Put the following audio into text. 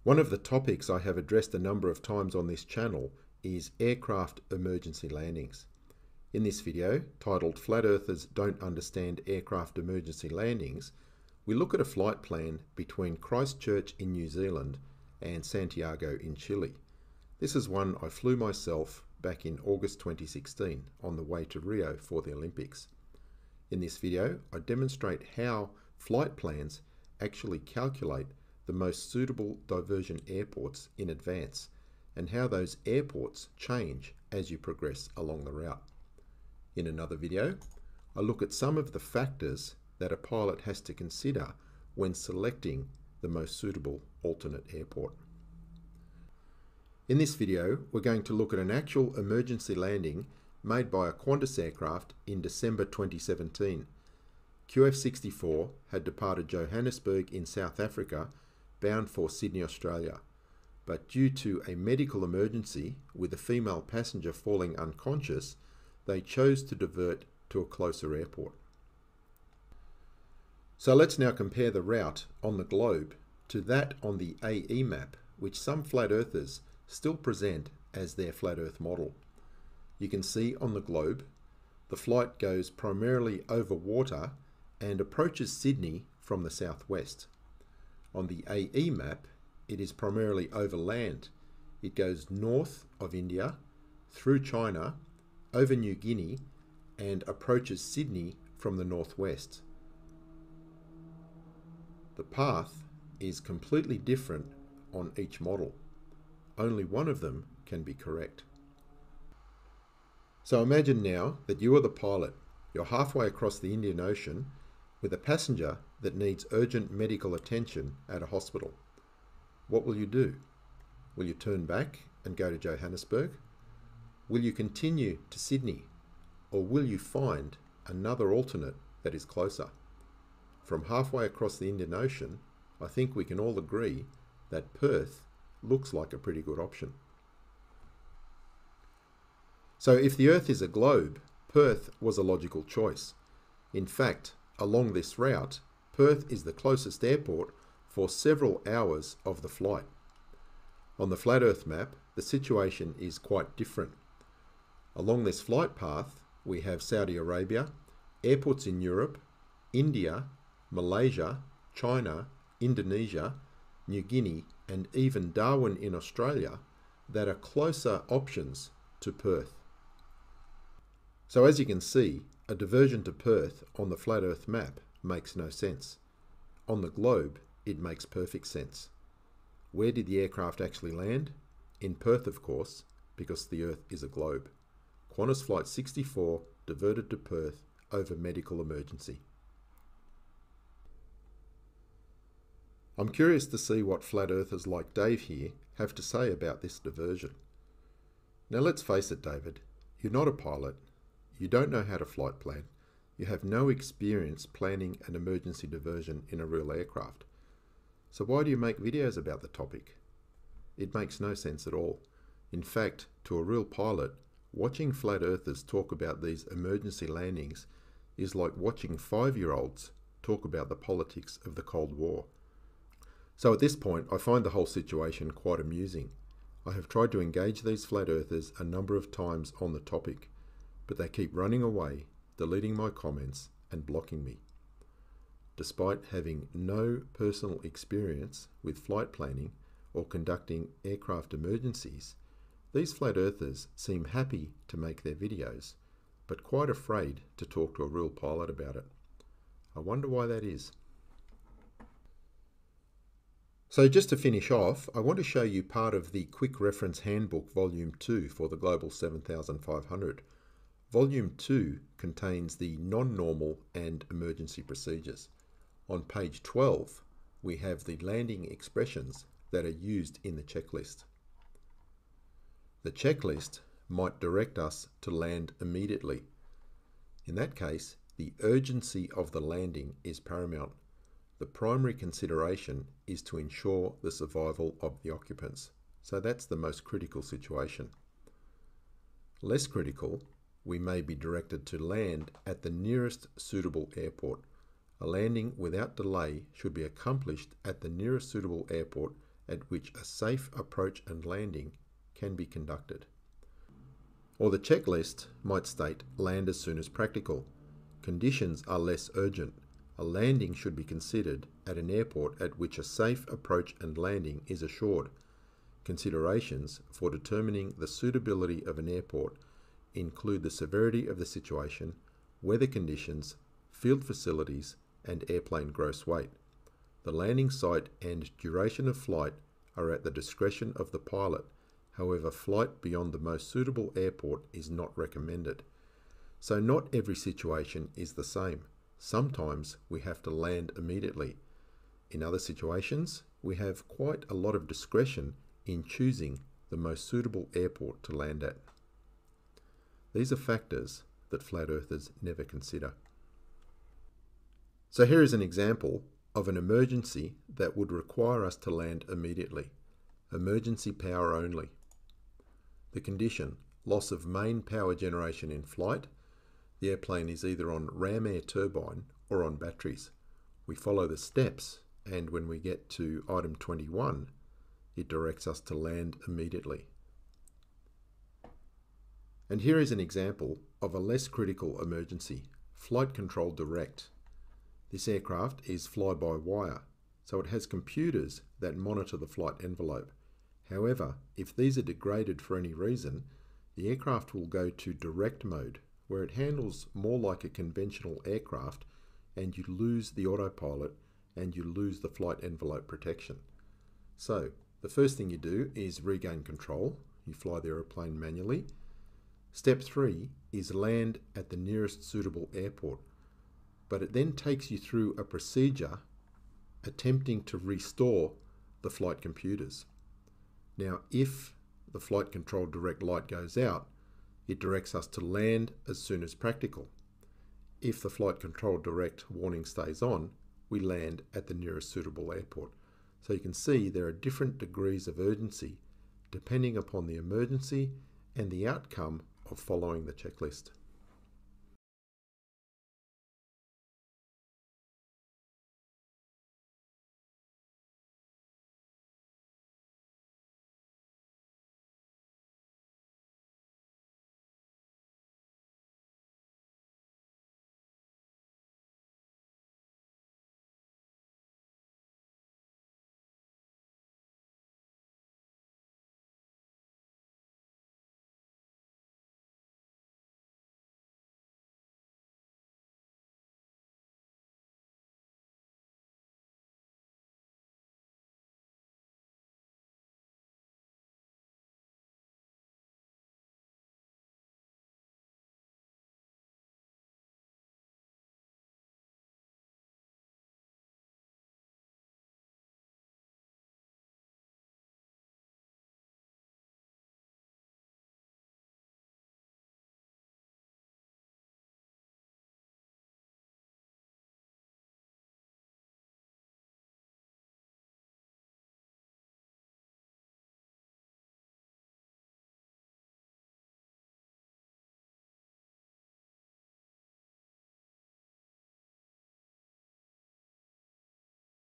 One of the topics I have addressed a number of times on this channel is aircraft emergency landings. In this video, titled Flat Earthers Don't Understand Aircraft Emergency Landings, we look at a flight plan between Christchurch in New Zealand and Santiago in Chile. This is one I flew myself back in August 2016 on the way to Rio for the Olympics. In this video, I demonstrate how flight plans actually calculate the most suitable diversion airports in advance and how those airports change as you progress along the route. In another video, I look at some of the factors that a pilot has to consider when selecting the most suitable alternate airport. In this video, we're going to look at an actual emergency landing made by a Qantas aircraft in December 2017. QF64 had departed Johannesburg in South Africa bound for Sydney, Australia, but due to a medical emergency with a female passenger falling unconscious, they chose to divert to a closer airport. So let's now compare the route on the globe to that on the AE map, which some flat earthers still present as their flat earth model. You can see on the globe, the flight goes primarily over water and approaches Sydney from the southwest. On the AE map, it is primarily over land. It goes north of India, through China, over New Guinea, and approaches Sydney from the northwest. The path is completely different on each model. Only one of them can be correct. So imagine now that you are the pilot. You're halfway across the Indian Ocean with a passenger that needs urgent medical attention at a hospital. What will you do? Will you turn back and go to Johannesburg? Will you continue to Sydney? Or will you find another alternate that is closer? From halfway across the Indian Ocean, I think we can all agree that Perth looks like a pretty good option. So if the Earth is a globe, Perth was a logical choice. In fact, along this route, Perth is the closest airport for several hours of the flight. On the flat Earth map, the situation is quite different. Along this flight path, we have Saudi Arabia, airports in Europe, India, Malaysia, China, Indonesia, New Guinea, and even Darwin in Australia that are closer options to Perth. So as you can see, a diversion to Perth on the flat Earth map makes no sense. On the globe, it makes perfect sense. Where did the aircraft actually land? In Perth, of course, because the Earth is a globe. Qantas Flight 64 diverted to Perth over medical emergency. I'm curious to see what flat earthers like Dave here have to say about this diversion. Now let's face it, David, you're not a pilot. You don't know how to flight plan. You have no experience planning an emergency diversion in a real aircraft. So why do you make videos about the topic? It makes no sense at all. In fact, to a real pilot, watching flat earthers talk about these emergency landings is like watching 5-year-olds talk about the politics of the Cold War. So at this point, I find the whole situation quite amusing. I have tried to engage these flat earthers a number of times on the topic, but they keep running away, deleting my comments and blocking me. Despite having no personal experience with flight planning or conducting aircraft emergencies, these flat earthers seem happy to make their videos, but quite afraid to talk to a real pilot about it. I wonder why that is. So just to finish off, I want to show you part of the Quick Reference Handbook Volume 2 for the Global 7500. Volume 2 contains the non-normal and emergency procedures. On page 12, we have the landing expressions that are used in the checklist. The checklist might direct us to land immediately. In that case, the urgency of the landing is paramount. The primary consideration is to ensure the survival of the occupants. So that's the most critical situation. Less critical, we may be directed to land at the nearest suitable airport. A landing without delay should be accomplished at the nearest suitable airport at which a safe approach and landing can be conducted. Or the checklist might state land as soon as practical. Conditions are less urgent. A landing should be considered at an airport at which a safe approach and landing is assured. Considerations for determining the suitability of an airport include the severity of the situation, weather conditions, field facilities, and airplane gross weight. The landing site and duration of flight are at the discretion of the pilot. However, flight beyond the most suitable airport is not recommended. So not every situation is the same. Sometimes we have to land immediately. In other situations, we have quite a lot of discretion in choosing the most suitable airport to land at. These are factors that flat earthers never consider. So here is an example of an emergency that would require us to land immediately. Emergency power only. The condition: loss of main power generation in flight. The airplane is either on ram air turbine or on batteries. We follow the steps, and when we get to item 21, it directs us to land immediately. And here is an example of a less critical emergency: flight control direct. This aircraft is fly-by-wire, so it has computers that monitor the flight envelope. However, if these are degraded for any reason, the aircraft will go to direct mode, where it handles more like a conventional aircraft, and you lose the autopilot and you lose the flight envelope protection. So, the first thing you do is regain control. You fly the aeroplane manually. Step 3 is land at the nearest suitable airport, but it then takes you through a procedure attempting to restore the flight computers. Now, if the flight control direct light goes out, it directs us to land as soon as practical. If the flight control direct warning stays on, we land at the nearest suitable airport. So you can see there are different degrees of urgency depending upon the emergency and the outcome of following the checklist.